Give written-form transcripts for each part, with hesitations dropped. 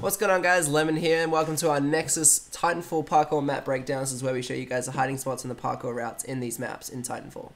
What's going on, guys? Lemon here, and welcome to our Nexus Titanfall parkour map breakdown. This is where we show you guys the hiding spots and the parkour routes in these maps in Titanfall.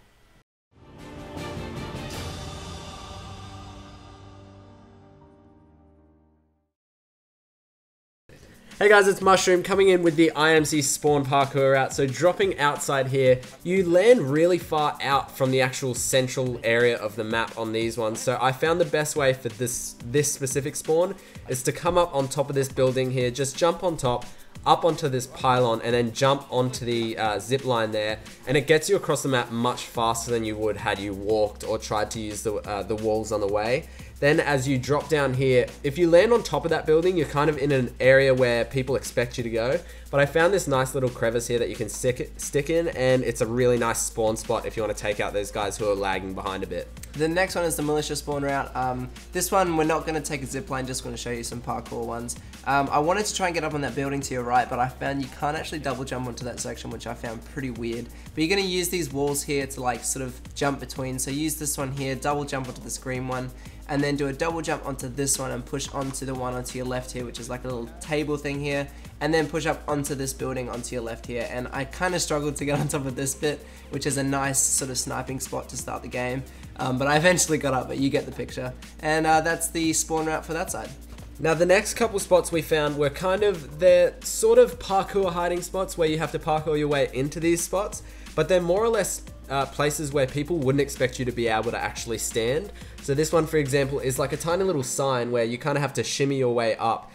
Hey guys, it's Mushroom coming in with the IMC spawn parkour route. So dropping outside here, you land really far out from the actual central area of the map on these ones. So I found the best way for this specific spawn is to come up on top of this building here, just jump on top, up onto this pylon, and then jump onto the zip line there, and it gets you across the map much faster than you would had you walked or tried to use the walls on the way. Then as you drop down here, if you land on top of that building, you're kind of in an area where people expect you to go. But I found this nice little crevice here that you can stick in, and it's a really nice spawn spot if you want to take out those guys who are lagging behind a bit. The next one is the militia spawn route. This one, we're not going to take a zip line, just going to show you some parkour ones. I wanted to try and get up on that building to your right, but I found you can't actually double jump onto that section, which I found pretty weird. But you're going to use these walls here to like sort of jump between. So use this one here, double jump onto this green one, and then do a double jump onto this one and push onto the one onto your left here, which is like a little table thing here, and then push up onto this building onto your left here. And I kind of struggled to get on top of this bit, which is a nice sort of sniping spot to start the game, but I eventually got up, but you get the picture. And that's the spawn route for that side. Now the next couple spots we found were they're sort of parkour hiding spots where you have to parkour your way into these spots, but they're more or less places where people wouldn't expect you to be able to actually stand. So this one, for example, is like a tiny little sign where you kind of have to shimmy your way up,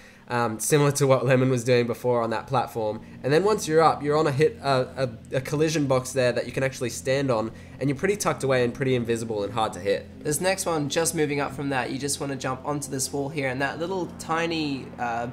similar to what Lemon was doing before on that platform. And then once you're up, you're on a collision box there that you can actually stand on, and you're pretty tucked away and pretty invisible and hard to hit. This next one, just moving up from that, you just want to jump onto this wall here, and that little tiny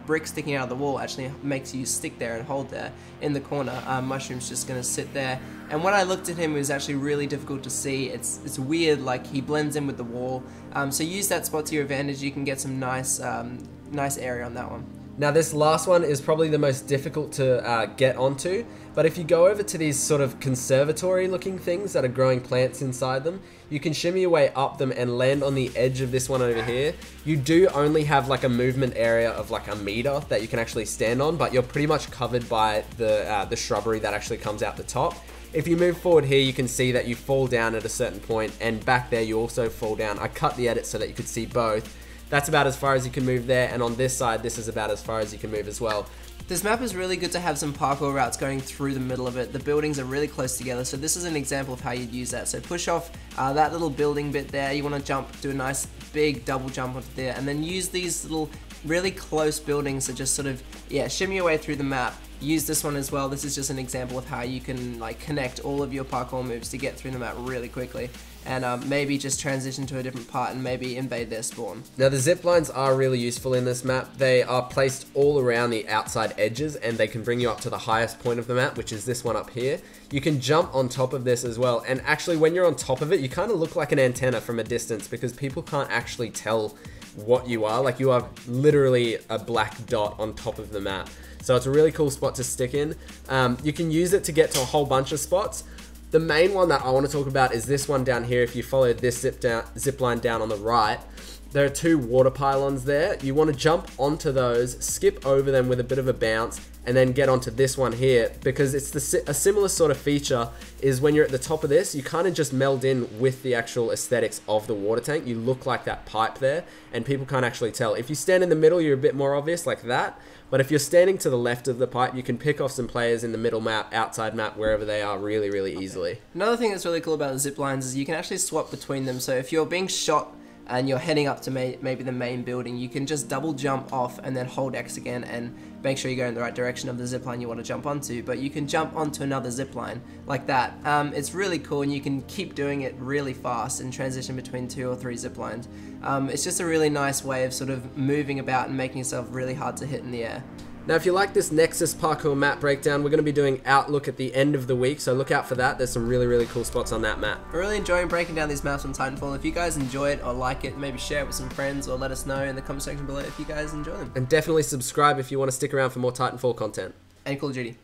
brick sticking out of the wall actually makes you stick there and hold there in the corner. Mushroom's just going to sit there, and when I looked at him, it was actually really difficult to see. It's weird, like he blends in with the wall. So use that spot to your advantage. You can get some nice area on that one. Now this last one is probably the most difficult to get onto, but if you go over to these sort of conservatory looking things that are growing plants inside them, you can shimmy your way up them and land on the edge of this one over here. You do only have like a movement area of like a meter that you can actually stand on, but you're pretty much covered by the shrubbery that actually comes out the top. If you move forward here, you can see that you fall down at a certain point, and back there you also fall down. I cut the edit so that you could see both. That's about as far as you can move there, and on this side, this is about as far as you can move as well. This map is really good to have some parkour routes going through the middle of it. The buildings are really close together, so this is an example of how you'd use that. So push off that little building bit there. You want to jump, do a nice big double jump onto there, and then use these little really close buildings to just sort of, yeah, shimmy your way through the map. Use this one as well. This is just an example of how you can like connect all of your parkour moves to get through the map really quickly, and maybe just transition to a different part and maybe invade their spawn. Now the zip lines are really useful in this map. They are placed all around the outside edges, and they can bring you up to the highest point of the map, which is this one up here. You can jump on top of this as well, and actually when you're on top of it, you kind of look like an antenna from a distance because people can't actually tell what you are. Like, you are literally a black dot on top of the map. So it's a really cool spot to stick in. You can use it to get to a whole bunch of spots. The main one that I want to talk about is this one down here. If you follow this zip line down on the right, there are two water pylons there. You want to jump onto those, skip over them with a bit of a bounce, and then get onto this one here, because it's a similar sort of feature is when you're at the top of this, you kind of just meld in with the actual aesthetics of the water tank. You look like that pipe there, and people can't actually tell. If you stand in the middle, you're a bit more obvious like that, but if you're standing to the left of the pipe, you can pick off some players in the middle map, outside map, wherever they are really, really easily. Another thing that's really cool about the zip lines is you can actually swap between them. So if you're being shot and you're heading up to maybe the main building, you can just double jump off and then hold X again and make sure you go in the right direction of the zipline you want to jump onto. But you can jump onto another zipline like that. It's really cool, and you can keep doing it really fast and transition between 2 or 3 ziplines. It's just a really nice way of sort of moving about and making yourself really hard to hit in the air. Now if you like this Nexus parkour map breakdown, we're going to be doing Outlook at the end of the week, so look out for that. There's some really, really cool spots on that map. I'm really enjoying breaking down these maps on Titanfall. If you guys enjoy it or like it, maybe share it with some friends, or let us know in the comment section below if you guys enjoy them. And definitely subscribe if you want to stick around for more Titanfall content. And Call of Duty.